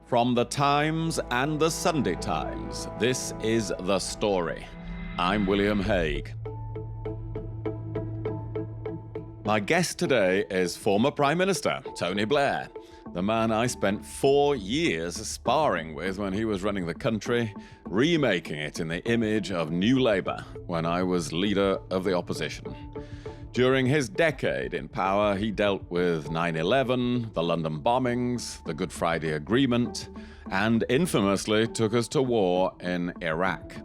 From the Times and the Sunday Times, this is The Story. I'm William Hague. My guest today is former Prime Minister Tony Blair, the man I spent 4 years sparring with when he was running the country, remaking it in the image of New Labour when I was leader of the opposition. During his decade in power, he dealt with 9/11, the London bombings, the Good Friday Agreement, and infamously took us to war in Iraq.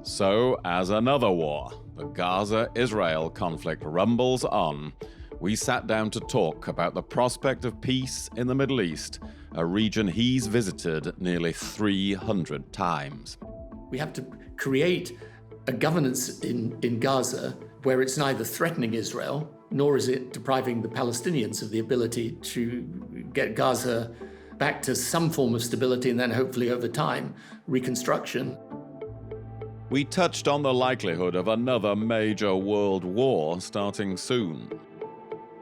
So, as another war, the Gaza-Israel conflict rumbles on, we sat down to talk about the prospect of peace in the Middle East, a region he's visited nearly 300 times. We have to create a governance in Gaza where it's neither threatening Israel, nor is it depriving the Palestinians of the ability to get Gaza back to some form of stability and then hopefully over time, reconstruction. We touched on the likelihood of another major world war starting soon.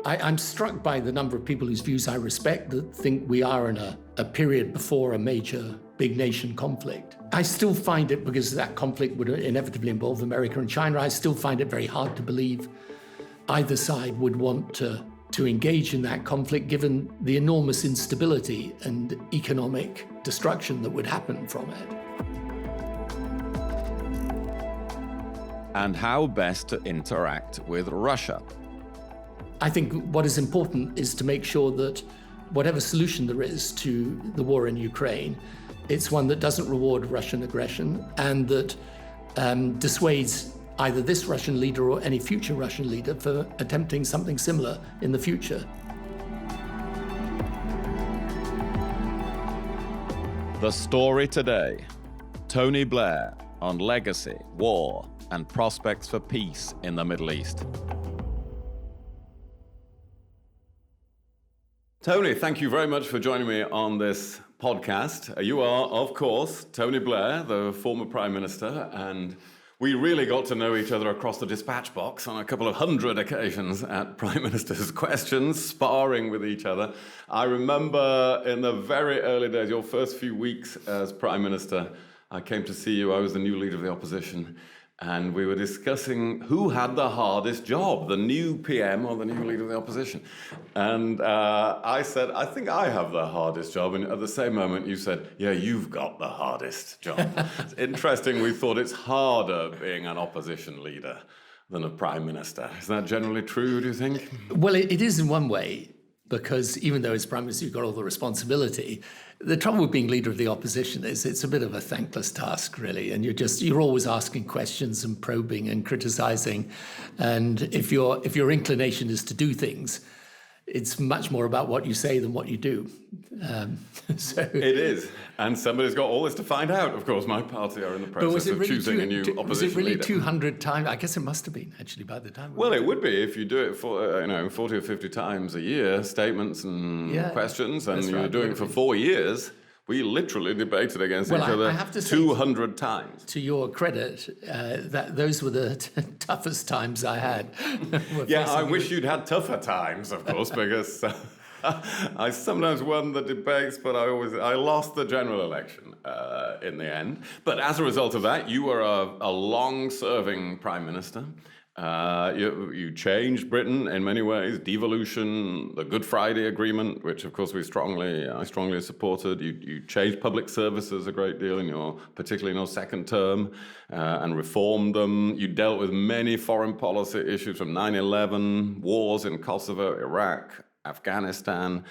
I'm struck by the number of people whose views I respect that think we are in a period before a major big nation conflict. I still find it, because that conflict would inevitably involve America and China, I still find it very hard to believe either side would want to engage in that conflict given the enormous instability and economic destruction that would happen from it. And how best to interact with Russia. I think what is important is to make sure that whatever solution there is to the war in Ukraine, it's one that doesn't reward Russian aggression and that dissuades either this Russian leader or any future Russian leader for attempting something similar in the future. The Story today. Tony Blair on legacy, war, and prospects for peace in the Middle East. Tony, thank you very much for joining me on this podcast. You are, of course, Tony Blair, the former Prime Minister, and we really got to know each other across the dispatch box on a couple of hundred occasions at Prime Minister's Questions, sparring with each other. I remember in the very early days, your first few weeks as Prime Minister, I came to see you. I was the new leader of the opposition. And we were discussing who had the hardest job, the new PM or the new leader of the opposition. And I said, I think I have the hardest job. And at the same moment, you said, yeah, you've got the hardest job. It's interesting. We thought it's harder being an opposition leader than a prime minister. Is that generally true, do you think? Well, it is in one way, because even though as prime minister you've got all the responsibility, the trouble with being leader of the opposition is it's a bit of a thankless task, really, and you're always asking questions and probing and criticizing, and if your inclination is to do things, it's much more about what you say than what you do. So it is, and somebody's got all this to find out. Of course, my party are in the process of choosing a new opposition leader. Was it really 200 times? I guess it must have been, actually, by the time. Well, it would be if you do it for 40 or 50 times a year, statements and questions, and you're doing it for 4 years. We literally debated against each other 200 times. To your credit, that those were the toughest times I had. Yeah, I wish you'd had tougher times, of course, because I sometimes won the debates, but I lost the general election in the end. But as a result of that, you were a long-serving prime minister. You changed Britain in many ways, devolution, the Good Friday Agreement, which of course I strongly supported. You changed public services a great deal particularly in your second term, and reformed them. You dealt with many foreign policy issues from 9/11, wars in Kosovo, Iraq, Afghanistan.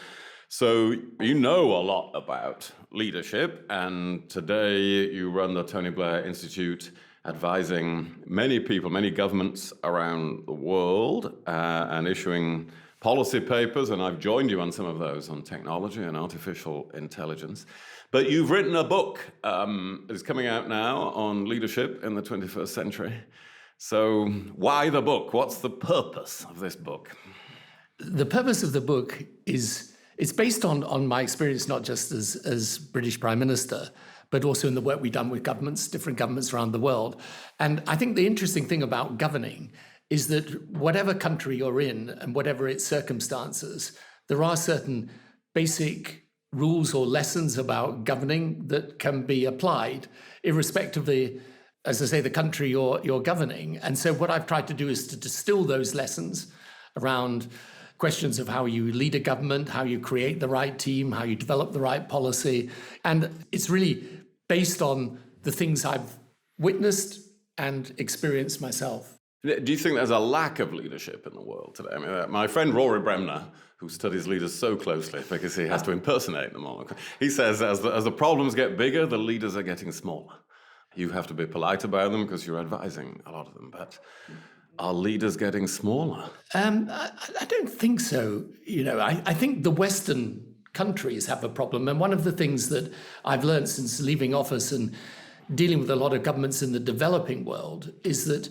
So you know a lot about leadership, and today you run the Tony Blair Institute, advising many people, many governments around the world, and issuing policy papers, and I've joined you on some of those on technology and artificial intelligence. But you've written a book that's coming out now on leadership in the 21st century. So why the book? What's the purpose of this book? The purpose of the book is, it's based on my experience, not just as British Prime Minister, but also in the work we've done with governments, different governments around the world. And I think the interesting thing about governing is that whatever country you're in and whatever its circumstances, there are certain basic rules or lessons about governing that can be applied, irrespective of the, as I say, the country you're governing. And so what I've tried to do is to distill those lessons around questions of how you lead a government, how you create the right team, how you develop the right policy. And it's really based on the things I've witnessed and experienced myself. Do you think there's a lack of leadership in the world today? I mean, my friend Rory Bremner, who studies leaders so closely because he has to impersonate them all, he says as the problems get bigger, the leaders are getting smaller. You have to be polite about them because you're advising a lot of them, but are leaders getting smaller? I don't think so. I think the Western countries have a problem. And one of the things that I've learned since leaving office and dealing with a lot of governments in the developing world is that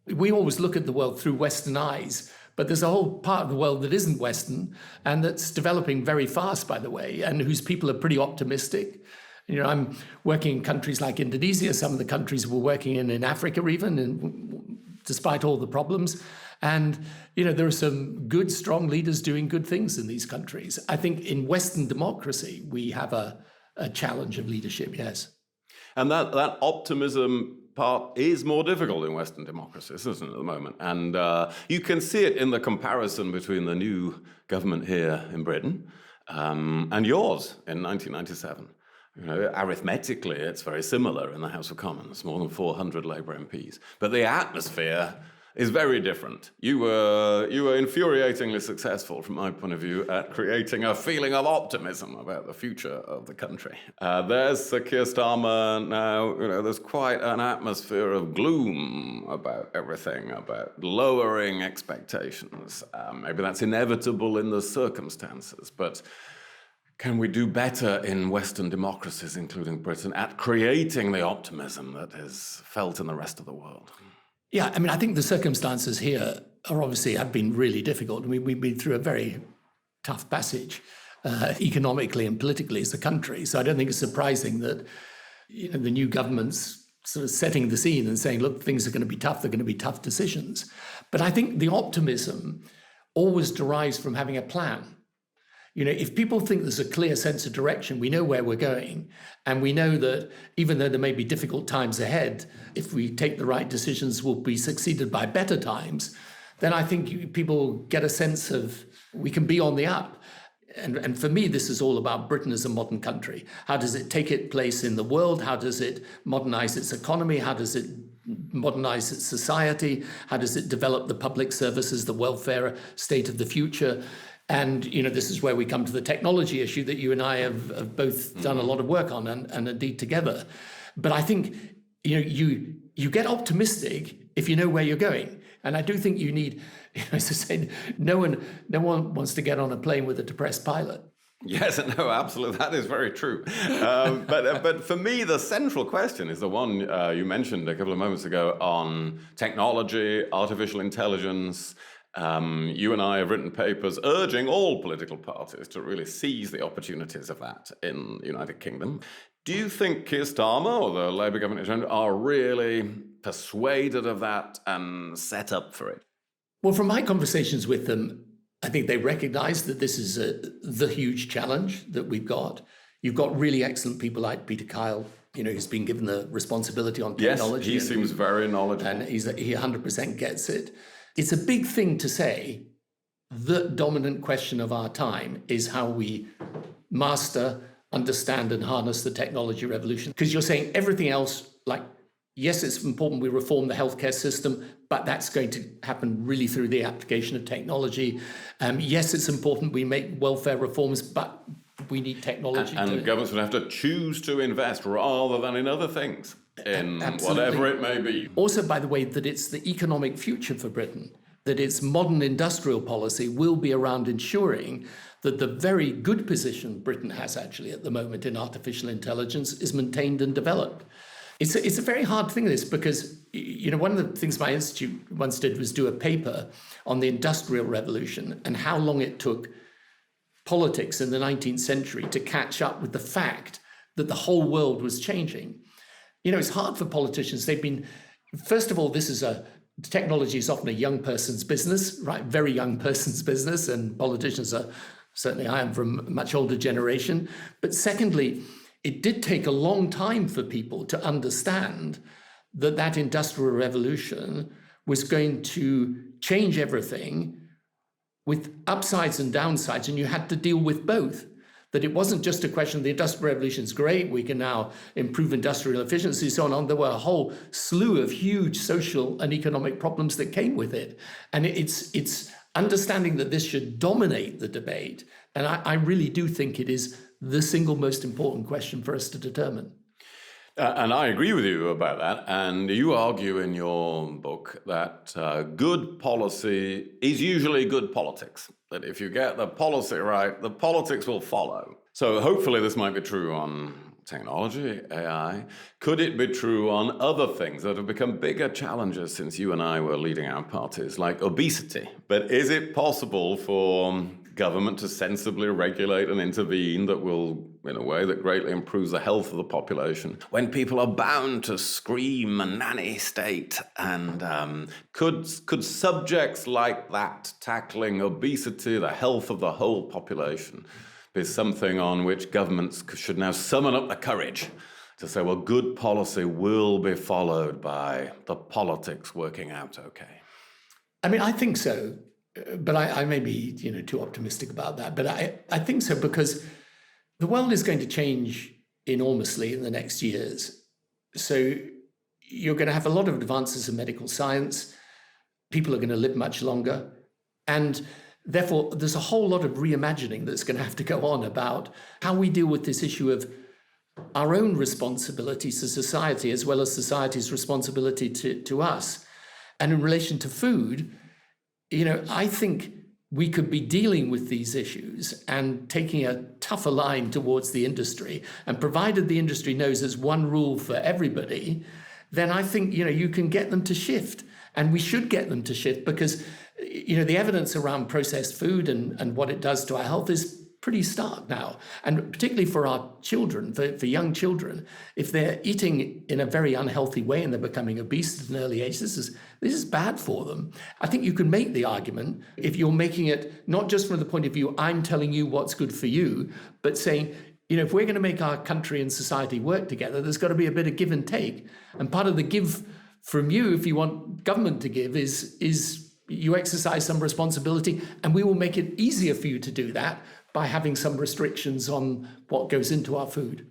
we always look at the world through Western eyes, but there's a whole part of the world that isn't Western and that's developing very fast, by the way, and whose people are pretty optimistic. I'm working in countries like Indonesia, some of the countries we're working in Africa even, and despite all the problems. And, there are some good, strong leaders doing good things in these countries. I think in Western democracy, we have a challenge of leadership, yes. And that optimism part is more difficult in Western democracies, isn't it, at the moment? And you can see it in the comparison between the new government here in Britain and yours in 1997. Arithmetically, it's very similar in the House of Commons, more than 400 Labour MPs. But the atmosphere is very different. You were infuriatingly successful, from my point of view, at creating a feeling of optimism about the future of the country. There's Keir Starmer now. There's quite an atmosphere of gloom about everything, about lowering expectations. Maybe that's inevitable in the circumstances, but can we do better in Western democracies, including Britain, at creating the optimism that is felt in the rest of the world? Yeah, I think the circumstances here have been really difficult. We've been through a very tough passage economically and politically as a country. So I don't think it's surprising that the new government's sort of setting the scene and saying, look, things are going to be tough. They're going to be tough decisions. But I think the optimism always derives from having a plan. If people think there's a clear sense of direction, we know where we're going, and we know that even though there may be difficult times ahead, if we take the right decisions, we'll be succeeded by better times, then I think people get a sense of we can be on the up. And for me, this is all about Britain as a modern country. How does it take its place in the world? How does it modernize its economy? How does it modernize its society? How does it develop the public services, the welfare state of the future? And, this is where we come to the technology issue that you and I have both done a lot of work on and indeed together. But I think, you get optimistic if you know where you're going. And I do think you need, as I say, no one wants to get on a plane with a depressed pilot. Yes, no, absolutely. That is very true. But for me, the central question is the one you mentioned a couple of moments ago on technology, artificial intelligence. You and I have written papers urging all political parties to really seize the opportunities of that in the United Kingdom. Do you think Keir Starmer or the Labour government in general are really persuaded of that and set up for it? Well, from my conversations with them, I think they recognise that this is the huge challenge that we've got. You've got really excellent people like Peter Kyle, who's been given the responsibility on technology. Yes, he seems very knowledgeable. And he 100% gets it. It's a big thing to say the dominant question of our time is how we master, understand, and harness the technology revolution. Because you're saying everything else, like, yes, it's important we reform the healthcare system, but that's going to happen really through the application of technology. Yes, it's important we make welfare reforms, but we need technology. And governments would have to choose to invest rather than in other things. In Absolutely. Whatever it may be. Also, by the way, that it's the economic future for Britain, that its modern industrial policy will be around ensuring that the very good position Britain has actually at the moment in artificial intelligence is maintained and developed. It's a very hard thing, this, because one of the things my institute once did was do a paper on the Industrial Revolution and how long it took politics in the 19th century to catch up with the fact that the whole world was changing. It's hard for politicians. First of all, technology is often a young person's business, right? Very young person's business, and politicians are Certainly I am from a much older generation. But secondly, it did take a long time for people to understand that that industrial revolution was going to change everything with upsides and downsides, and you had to deal with both. That it wasn't just a question, the Industrial Revolution is great, we can now improve industrial efficiency, so on. There were a whole slew of huge social and economic problems that came with it. And it's understanding that this should dominate the debate. And I really do think it is the single most important question for us to determine. And I agree with you about that. And you argue in your book that good policy is usually good politics. That if you get the policy right, the politics will follow. So hopefully this might be true on technology, AI. Could it be true on other things that have become bigger challenges since you and I were leading our parties, like obesity? But is it possible for government to sensibly regulate and intervene that will, in a way that greatly improves the health of the population, when people are bound to scream a nanny state? And could subjects like that, tackling obesity, the health of the whole population, be something on which governments should now summon up the courage to say, well, good policy will be followed by the politics working out okay? I mean, I think so. But I may be, too optimistic about that. But I think so, because the world is going to change enormously in the next years. So you're going to have a lot of advances in medical science. People are going to live much longer. And therefore, there's a whole lot of reimagining that's going to have to go on about how we deal with this issue of our own responsibilities to society, as well as society's responsibility to us. And in relation to food, I think we could be dealing with these issues and taking a tougher line towards the industry. And provided the industry knows there's one rule for everybody, then I think, you can get them to shift. And we should get them to shift because, the evidence around processed food and what it does to our health is pretty stark now. And particularly for our children, for young children, if they're eating in a very unhealthy way and they're becoming obese at an early age, this is bad for them. I think you can make the argument, if you're making it not just from the point of view, I'm telling you what's good for you, but saying, if we're going to make our country and society work together, there's got to be a bit of give and take. And part of the give from you, if you want government to give, is you exercise some responsibility, and we will make it easier for you to do that by having some restrictions on what goes into our food.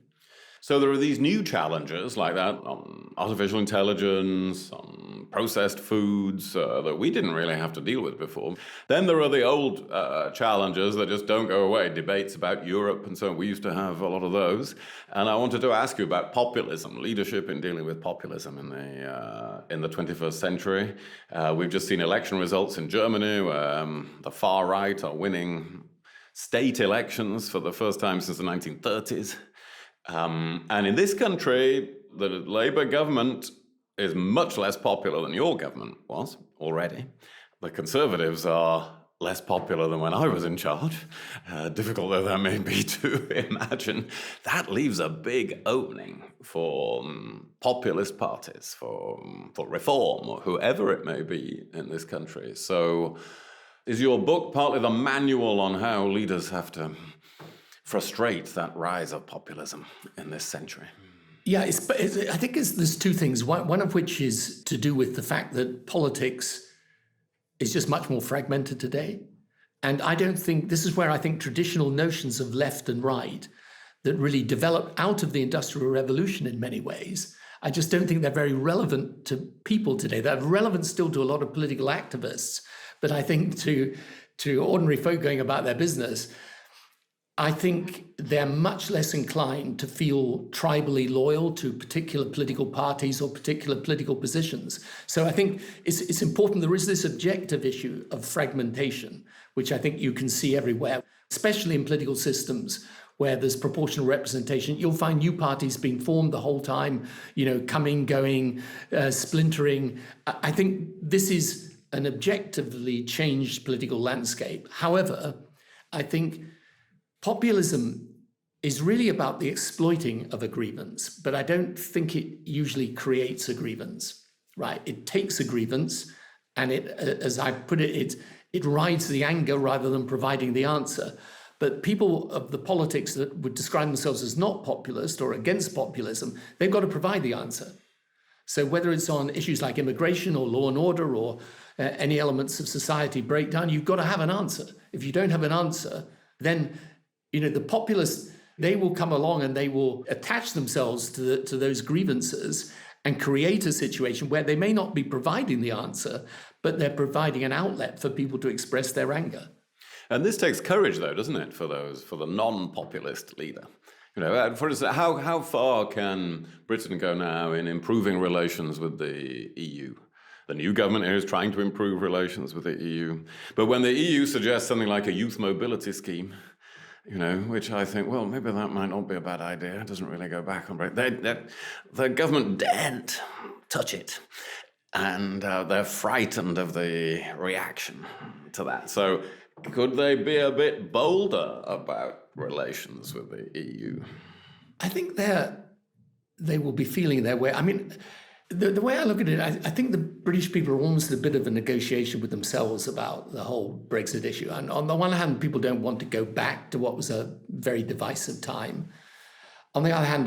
So there are these new challenges like that on artificial intelligence, on processed foods that we didn't really have to deal with before. Then there are the old challenges that just don't go away, debates about Europe and so on. We used to have a lot of those. And I wanted to ask you about populism, leadership in dealing with populism in the 21st century. We've just seen election results in Germany where the far right are winning state elections for the first time since the 1930s. And in this country, the Labour government is much less popular than your government was already. The Conservatives are less popular than when I was in charge, difficult though that may be to imagine. That leaves a big opening for populist parties, for reform, or whoever it may be in this country. So is your book partly the manual on how leaders have to frustrate that rise of populism in this century? Yeah, I think there's two things, one of which is to do with the fact that politics is just much more fragmented today. And I don't think, this is where I think traditional notions of left and right that really developed out of the Industrial Revolution in many ways, I just don't think they're very relevant to people today. They're relevant still to a lot of political activists, but I think to ordinary folk going about their business, I think they're much less inclined to feel tribally loyal to particular political parties or particular political positions. So I think it's important. There is this objective issue of fragmentation, which I think you can see everywhere, especially in political systems where there's proportional representation. You'll find new parties being formed the whole time, coming, going, splintering. I think this is an objectively changed political landscape. However, I think populism is really about the exploiting of a grievance, but I don't think it usually creates a grievance, right? It takes a grievance and it, as I put it, it rides the anger rather than providing the answer. But people of the politics that would describe themselves as not populist or against populism, they've got to provide the answer. So whether it's on issues like immigration or law and order or any elements of society breakdown, you've got to have an answer. If you don't have an answer, then the populists, they will come along and they will attach themselves to those grievances and create a situation where they may not be providing the answer, but they're providing an outlet for people to express their anger. And this takes courage, though, doesn't it, for the non-populist leader? For instance, how far can Britain go now in improving relations with the EU? The new government here is trying to improve relations with the EU. But when the EU suggests something like a youth mobility scheme, which I think, well, maybe that might not be a bad idea. It doesn't really go back on break. The government daren't touch it. And they're frightened of the reaction to that. So could they be a bit bolder about relations with the EU? I think they will be feeling their way. I mean, the way I look at it, I think the British people are almost a bit of a negotiation with themselves about the whole Brexit issue. And on the one hand, people don't want to go back to what was a very divisive time. On the other hand,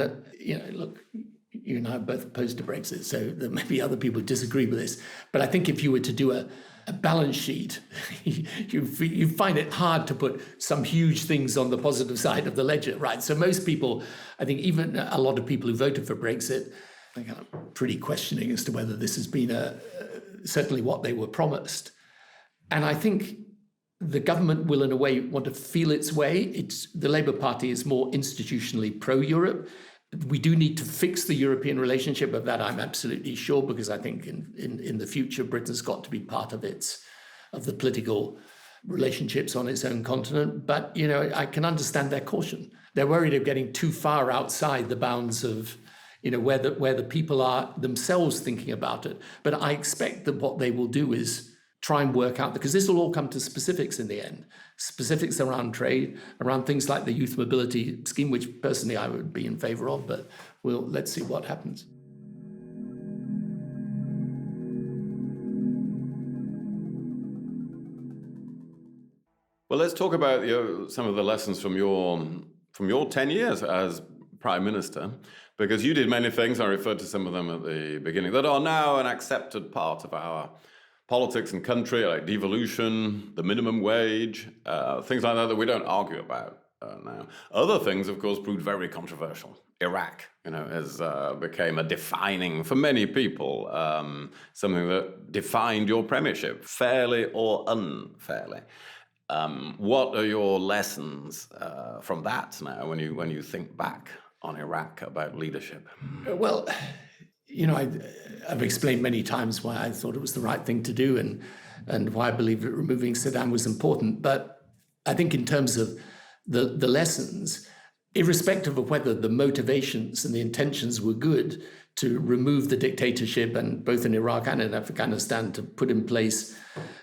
look, you and I are both opposed to Brexit, so there may be other people who disagree with this. But I think if you were to do a balance sheet, you find it hard to put some huge things on the positive side of the ledger, right? So most people, I think even a lot of people who voted for Brexit, are kind of pretty questioning as to whether this has been certainly what they were promised. And I think the government will, in a way, want to feel its way. The Labour Party is more institutionally pro-Europe. We do need to fix the European relationship, of that I'm absolutely sure, because I think in the future, Britain's got to be part of the political relationships on its own continent. But, I can understand their caution. They're worried of getting too far outside the bounds of, where the people are themselves thinking about it. But I expect that what they will do is try and work out, because this will all come to specifics in the end, specifics around trade, around things like the youth mobility scheme, which personally I would be in favor of, but let's see what happens. Well, let's talk about some of the lessons from your 10 years as Prime Minister, because you did many things, I referred to some of them at the beginning, that are now an accepted part of our politics and country, like devolution, the minimum wage, things like that we don't argue about now. Other things, of course, proved very controversial. Iraq, has became a defining, for many people, something that defined your premiership, fairly or unfairly. What are your lessons from that now when you think back on Iraq about leadership? Well, I've explained many times why I thought it was the right thing to do and why I believe that removing Saddam was important. But I think in terms of the lessons, irrespective of whether the motivations and the intentions were good to remove the dictatorship, and both in Iraq and in Afghanistan to put in place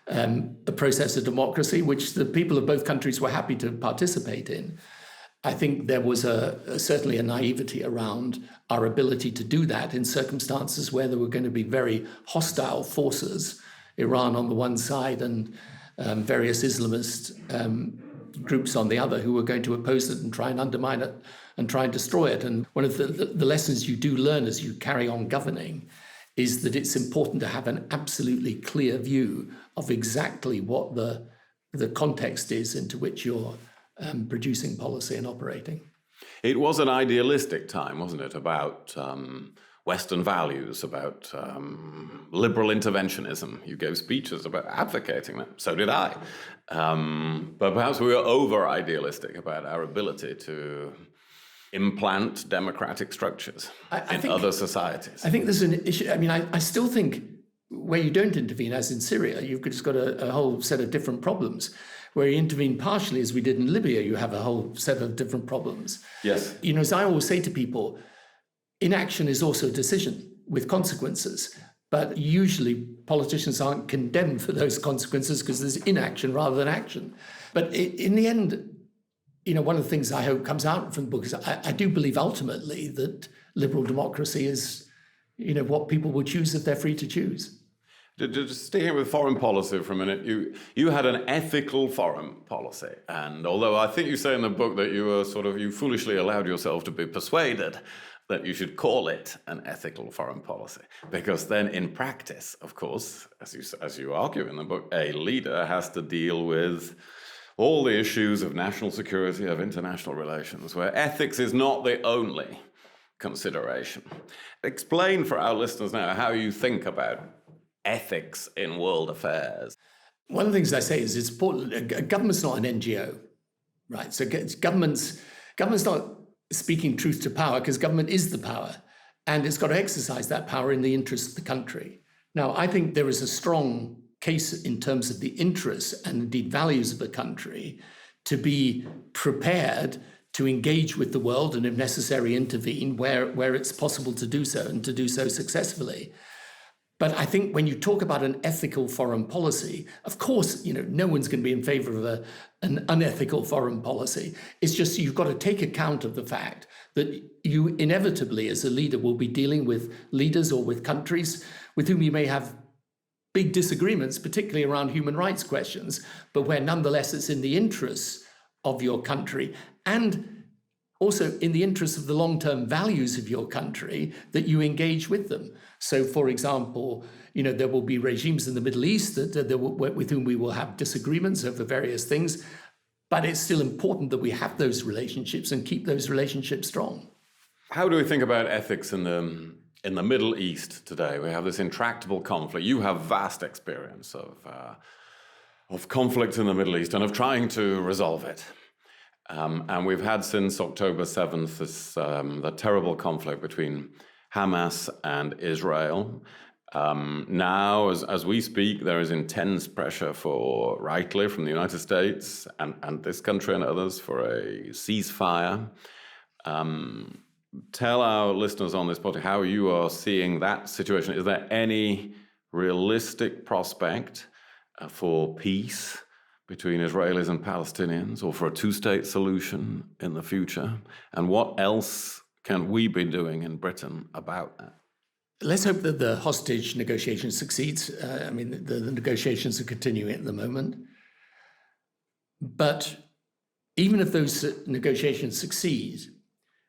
a process of democracy, which the people of both countries were happy to participate in, I think there was certainly a naivety around our ability to do that in circumstances where there were going to be very hostile forces, Iran on the one side and various Islamist groups on the other, who were going to oppose it and try and undermine it and try and destroy it. And one of the lessons you do learn as you carry on governing is that it's important to have an absolutely clear view of exactly what the context is into which you're producing policy and operating. It was an idealistic time, wasn't it, about Western values, about liberal interventionism. You gave speeches about advocating that. So did I. But perhaps we were over-idealistic about our ability to implant democratic structures in other societies. I think there's an issue. I mean, I still think where you don't intervene, as in Syria, you've just got a whole set of different problems. Where you intervene partially, as we did in Libya, you have a whole set of different problems. Yes. As I always say to people, inaction is also a decision with consequences. But usually politicians aren't condemned for those consequences because there's inaction rather than action. But in the end, one of the things I hope comes out from the book is I do believe ultimately that liberal democracy is, what people will choose if they're free to choose. Just sticking with foreign policy for a minute, you had an ethical foreign policy, and although I think you say in the book that you foolishly allowed yourself to be persuaded that you should call it an ethical foreign policy, because then in practice, of course, as you argue in the book, a leader has to deal with all the issues of national security, of international relations, where ethics is not the only consideration. Explain for our listeners now how you think about ethics in world affairs. One of the things I say is it's important. A government's not an NGO, right? So government's not speaking truth to power, because government is the power, and it's got to exercise that power in the interest of the country. Now, I think there is a strong case in terms of the interests and indeed values of the country to be prepared to engage with the world and, if necessary, intervene where it's possible to do so, and to do so successfully. But I think when you talk about an ethical foreign policy, of course, no one's going to be in favor of an unethical foreign policy. It's just you've got to take account of the fact that you inevitably, as a leader, will be dealing with leaders or with countries with whom you may have big disagreements, particularly around human rights questions, but where nonetheless it's in the interests of your country and also in the interests of the long-term values of your country that you engage with them. So, for example, there will be regimes in the Middle East with whom we will have disagreements over various things, but it's still important that we have those relationships and keep those relationships strong. How do we think about ethics in the Middle East today? We have this intractable conflict. You have vast experience of conflict in the Middle East and of trying to resolve it. And we've had since October 7th the terrible conflict between Hamas and Israel. Now, as we speak, there is intense pressure rightly from the United States and this country and others for a ceasefire. Tell our listeners on this podcast how you are seeing that situation. Is there any realistic prospect for peace between Israelis and Palestinians, or for a two-state solution in the future? And what else can we be doing in Britain about that? Let's hope that the hostage negotiation succeeds. The negotiations are continuing at the moment. But even if those negotiations succeed,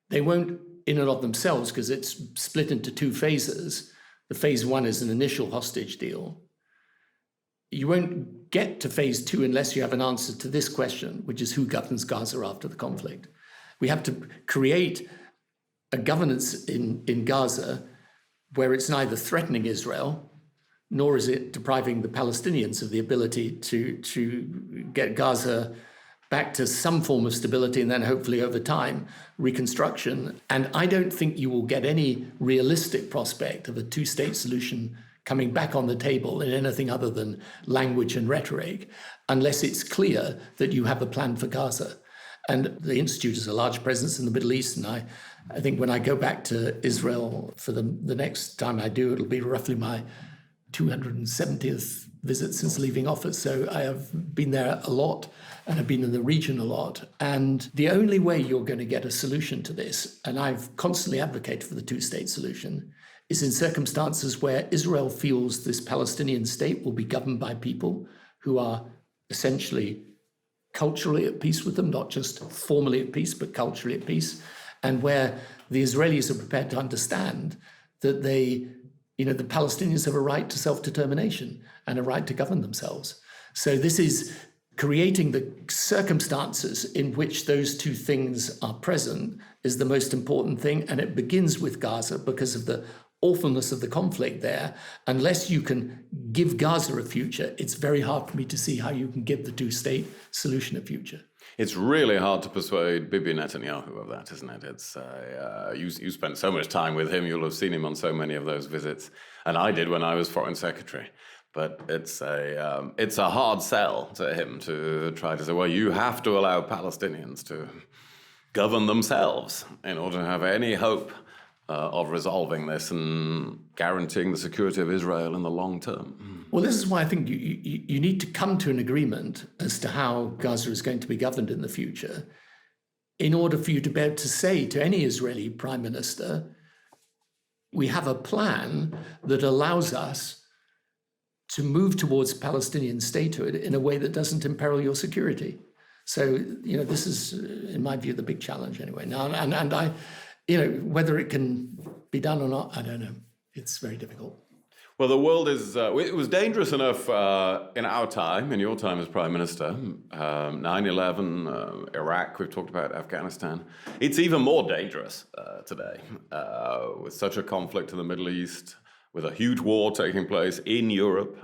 they won't in and of themselves, because it's split into two phases. The phase one is an initial hostage deal. You won't get to phase two unless you have an answer to this question, which is who governs Gaza after the conflict. We have to create a governance in Gaza where it's neither threatening Israel, nor is it depriving the Palestinians of the ability to get Gaza back to some form of stability, and then hopefully over time, reconstruction. And I don't think you will get any realistic prospect of a two-state solution coming back on the table in anything other than language and rhetoric, unless it's clear that you have a plan for Gaza. And the Institute has a large presence in the Middle East, and I think when I go back to Israel for the next time I do, it'll be roughly my 270th visit since leaving office. So I have been there a lot, and I've been in the region a lot. And the only way you're going to get a solution to this, and I've constantly advocated for the two-state solution, is in circumstances where Israel feels this Palestinian state will be governed by people who are essentially culturally at peace with them, not just formally at peace, but culturally at peace, and where the Israelis are prepared to understand that the Palestinians have a right to self-determination and a right to govern themselves. So this is creating the circumstances in which those two things are present is the most important thing, and it begins with Gaza because of the awfulness of the conflict there. Unless you can give Gaza a future, it's very hard for me to see how you can give the two-state solution a future. It's really hard to persuade Bibi Netanyahu of that, isn't it? It's you spent so much time with him, you'll have seen him on so many of those visits, and I did when I was Foreign Secretary. But it's a hard sell to him to try to say, well, you have to allow Palestinians to govern themselves in order to have any hope of resolving this and guaranteeing the security of Israel in the long term. Well, this is why I think you need to come to an agreement as to how Gaza is going to be governed in the future in order for you to be able to say to any Israeli prime minister, we have a plan that allows us to move towards Palestinian statehood in a way that doesn't imperil your security. So, this is, in my view, the big challenge anyway. Now, and I, whether it can be done or not, I don't know. It's very difficult. Well, the world is, it was dangerous enough in our time, in your time as Prime Minister, 9/11, Iraq, we've talked about Afghanistan. It's even more dangerous today with such a conflict in the Middle East, with a huge war taking place in Europe,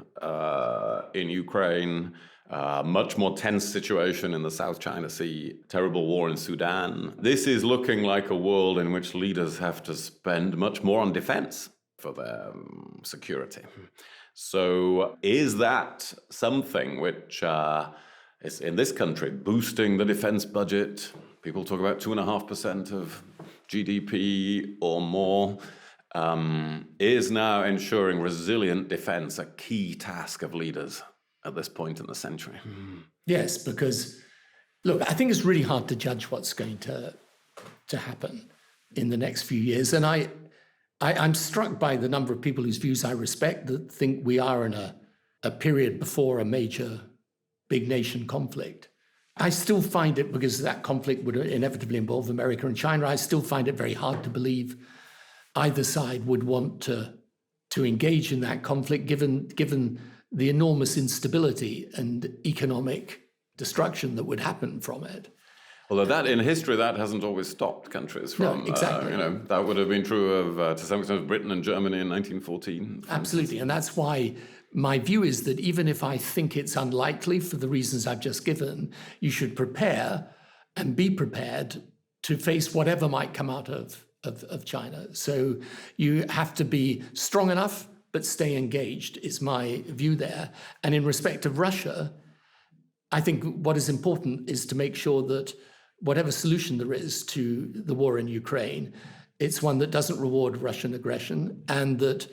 in Ukraine, much more tense situation in the South China Sea, terrible war in Sudan. This is looking like a world in which leaders have to spend much more on defense for their security. So is that something which is in this country boosting the defense budget? People talk about 2.5% of GDP or more. Is now ensuring resilient defense a key task of leaders at this point in the century? Yes, because, look, I think it's really hard to judge what's going to happen in the next few years. And I'm struck by the number of people whose views I respect that think we are in a period before a major big nation conflict. I still find it, because that conflict would inevitably involve America and China, I still find it very hard to believe either side would want to engage in that conflict, given the enormous instability and economic destruction that would happen from it. Although that, in history, that hasn't always stopped countries from, No, exactly. That would have been true of, to some extent, Britain and Germany in 1914. Absolutely, and that's why my view is that even if I think it's unlikely for the reasons I've just given, you should prepare and be prepared to face whatever might come out of China. So you have to be strong enough, but stay engaged, is my view there. And in respect of Russia, I think what is important is to make sure that whatever solution there is to the war in Ukraine, it's one that doesn't reward Russian aggression and that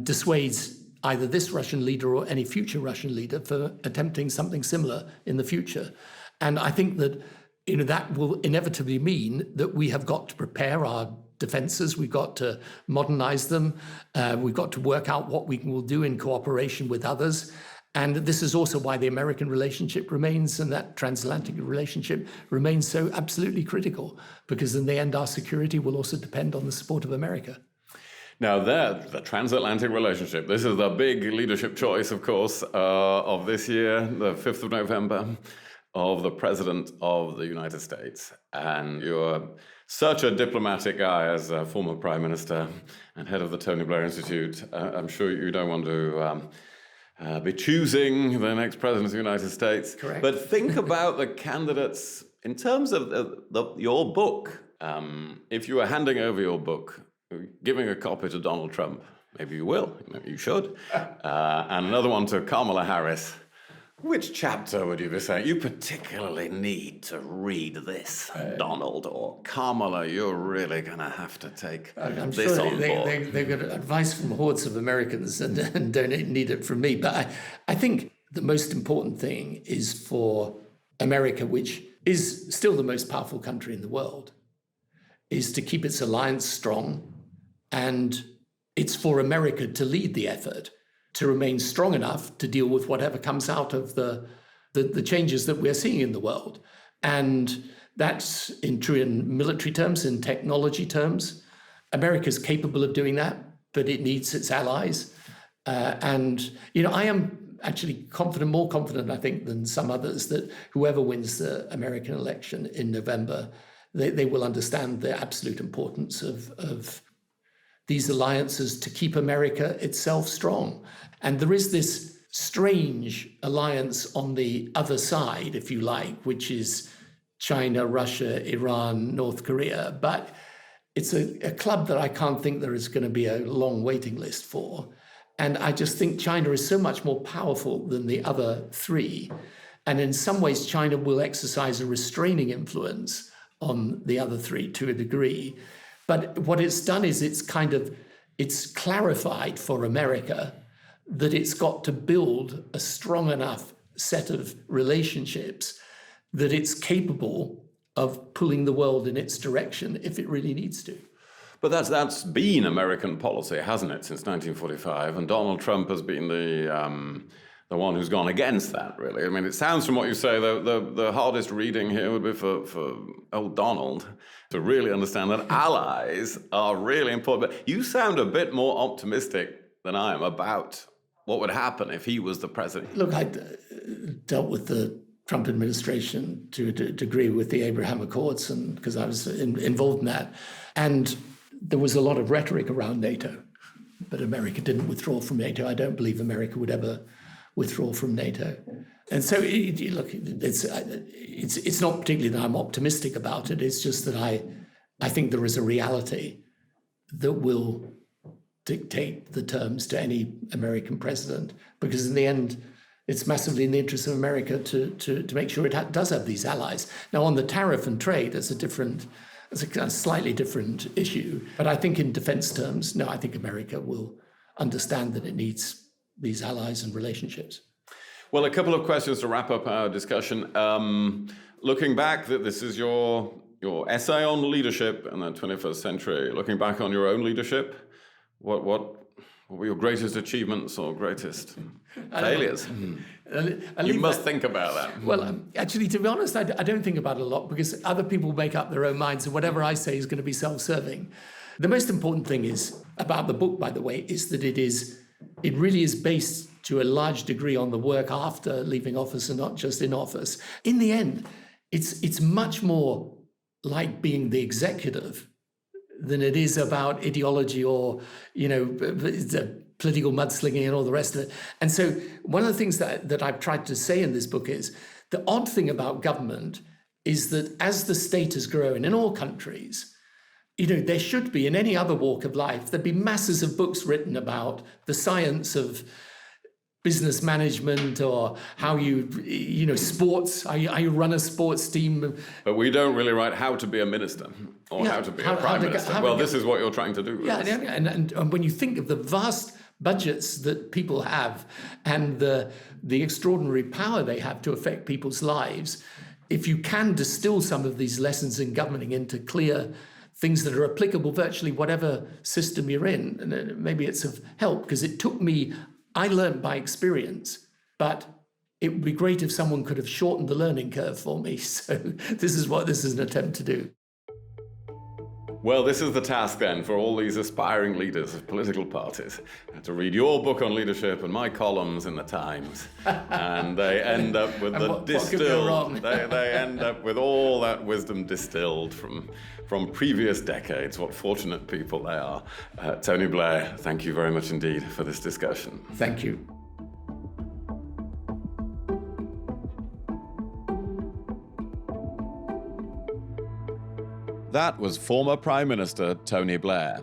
dissuades either this Russian leader or any future Russian leader for attempting something similar in the future. And I think that that will inevitably mean that we have got to prepare our defenses, we've got to modernize them, we've got to work out what we will do in cooperation with others. And this is also why the American relationship remains, and that transatlantic relationship remains so absolutely critical, because in the end, our security will also depend on the support of America. Now, the transatlantic relationship, this is the big leadership choice, of course, of this year, the 5th of November, of the President of the United States. And you're such a diplomatic guy as a former Prime Minister and head of the Tony Blair Institute. I'm sure you don't want to be choosing the next President of the United States. Correct. But think about the candidates in terms of your book. If you were handing over your book, giving a copy to Donald Trump, maybe you will, maybe you should, and another one to Kamala Harris, which chapter would you be saying, you particularly need to read this, Donald, or Kamala, you're really going to have to take I'm this sure on board? they've got advice from hordes of Americans and don't need it from me. But I think the most important thing is for America, which is still the most powerful country in the world, is to keep its alliance strong. And it's for America to lead the effort to remain strong enough to deal with whatever comes out of the changes that we're seeing in the world. And that's true in military terms, in technology terms. America's capable of doing that, but it needs its allies. And I am actually confident, more confident, I think, than some others, that whoever wins the American election in November, they will understand the absolute importance of these alliances to keep America itself strong. And there is this strange alliance on the other side, if you like, which is China, Russia, Iran, North Korea. But it's a club that I can't think there is going to be a long waiting list for. And I just think China is so much more powerful than the other three. And in some ways, China will exercise a restraining influence on the other three to a degree. But what it's done is it's clarified for America that it's got to build a strong enough set of relationships that it's capable of pulling the world in its direction if it really needs to. But that's been American policy, hasn't it, since 1945? And Donald Trump has been the one who's gone against that, really. I mean, it sounds from what you say, the hardest reading here would be for old Donald to really understand that allies are really important. But you sound a bit more optimistic than I am about what would happen if he was the president. Look, I dealt with the Trump administration to a degree with the Abraham Accords, and because I was involved in that. And there was a lot of rhetoric around NATO, but America didn't withdraw from NATO. I don't believe America would ever withdraw from NATO. And so, look, it's not particularly that I'm optimistic about it. It's just that I think there is a reality that will dictate the terms to any American president, because in the end, it's massively in the interest of America to make sure it does have these allies. Now, on the tariff and trade, it's a slightly different issue. But I think in defense terms, no, I think America will understand that it needs these allies and relationships. Well, a couple of questions to wrap up our discussion. Looking back, this is your essay on leadership in the 21st century. Looking back on your own leadership, what were your greatest achievements or greatest failures? You must think about that. Well, actually, to be honest, I don't think about it a lot, because other people make up their own minds, and whatever I say is going to be self-serving. The most important thing is about the book, by the way, is that it really is based to a large degree on the work after leaving office and not just in office. In the end, it's much more like being the executive than it is about ideology or, the political mudslinging and all the rest of it. And so one of the things that I've tried to say in this book is the odd thing about government is that as the state has grown in all countries, there should be, in any other walk of life, there'd be masses of books written about the science of business management, or how sports, how you run a sports team. But we don't really write how to be a minister or how to be a prime minister. Well, this is what you're trying to do. Yeah, and when you think of the vast budgets that people have and the extraordinary power they have to affect people's lives, if you can distill some of these lessons in governing into clear things that are applicable virtually whatever system you're in, and maybe it's of help, because I learned by experience, but it would be great if someone could have shortened the learning curve for me. So this is what this is an attempt to do. Well, this is the task then for all these aspiring leaders of political parties, to read your book on leadership and my columns in the Times, and they end up with they end up with all that wisdom distilled from previous decades. What fortunate people they are. Tony Blair, thank you very much indeed for this discussion. Thank you. That was former Prime Minister Tony Blair.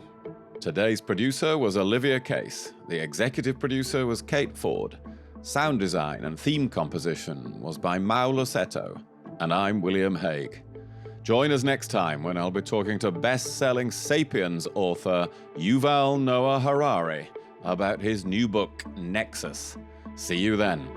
Today's producer was Olivia Case. The executive producer was Kate Ford. Sound design and theme composition was by Mao Losetto. And I'm William Hague. Join us next time when I'll be talking to best-selling Sapiens author Yuval Noah Harari about his new book, Nexus. See you then.